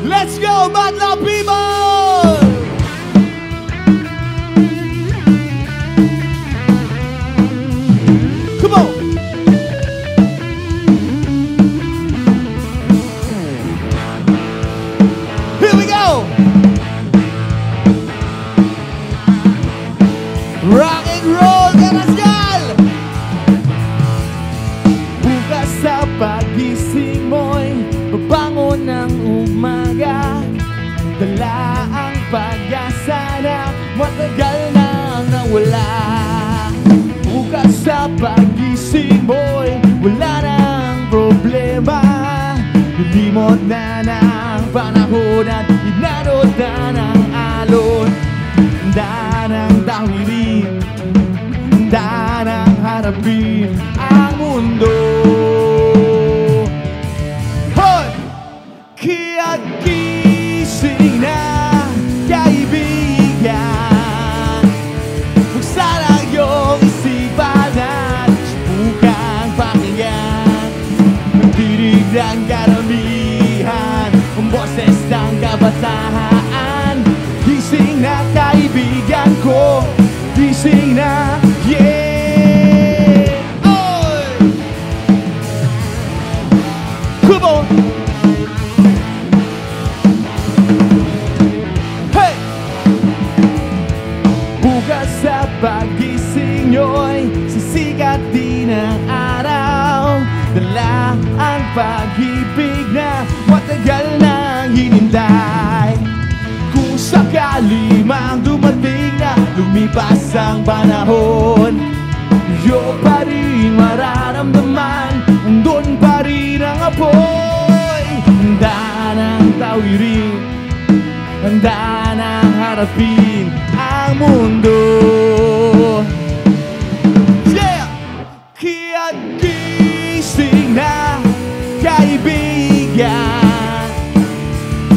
Let's go, Madlaw people! Come on! Here we go! Rock and roll, Kanasgal! Bukas sa pagising mo'y mabangon ng umaga, dala ang pag-asa na matagal nang nawala. Bukas sa pagising mo'y wala nang problema, nilimot na ng panahon at inanod na ng alon. Handa ng tawirin, handa ng harapin ang mundo. Hoy! Kaya't gising na, kaibigan. Buksan ang iyong isipan at subukang pakinggan ang tinig ng karamihan, ang boses ng kabataan. Gising na, kaibigan ko, gising na, yeah! Oy! Come on! Hey! Bukas sa pagising nyo'y sisikat din ang araw, dala ang pag-ibig na matagal nang hinintay. Kung sakali mang dumating na lumipas ang panahon, iyo pa rin mararamdaman, andun pa rin ang apoy. Handa ng tawirin, handa ng harapin ang mundo. Yeah! Kaya't gising na, kaibigan.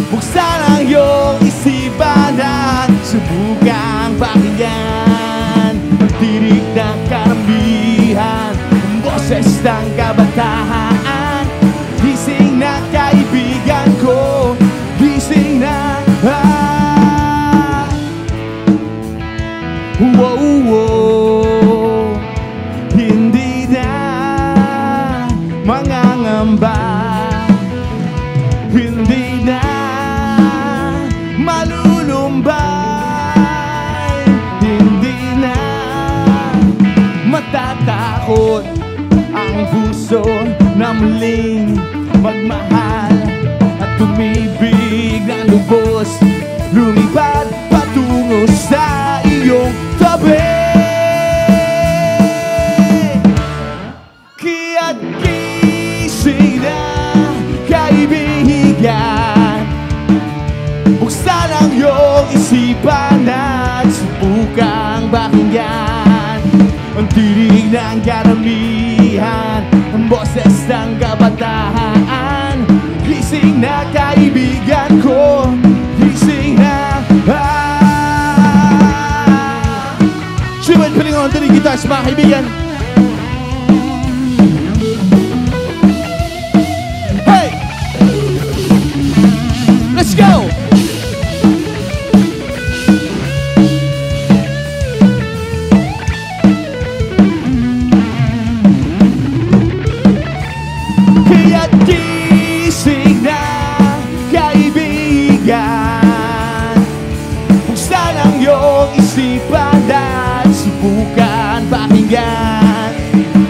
Buksan ang iyong isipan at subukang pakinggan ang tinig ng karamihan, ang boses ng kabataan. Gising na, kaibigan ko, gising na. Wow, wow. Hindi na mangangamba, hindi na malulumbay, hindi na matatakot ang puso na muling magmahal at tumibig ng lubos, lumipad patungo sa iyong tabi. Kaya't gising na, kaibigan. Buksan ang iyong isipan at subukang pakinggan ang tinig ng karamihan, ang boses ng kabataan. Gising na, kaibigan ko, gising na. Siwan pa rin ang tinig guitars, mga kaibigan. Hey! Let's go! Kaya't gising na, kaibigan. Buksan ang iyong isipan at subukan pakinggan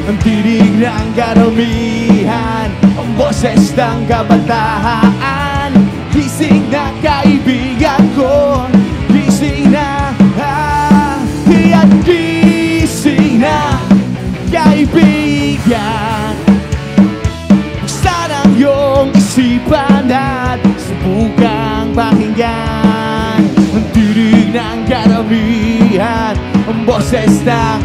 ang tinig ng karamihan, ang boses ng kabataan. Gising na, kaibigan ko, gising na. Kaya't gising na, kaibigan. Buksan ang iyong isipan at subukang pakinggan ang tinig ng karamihan, ang boses ng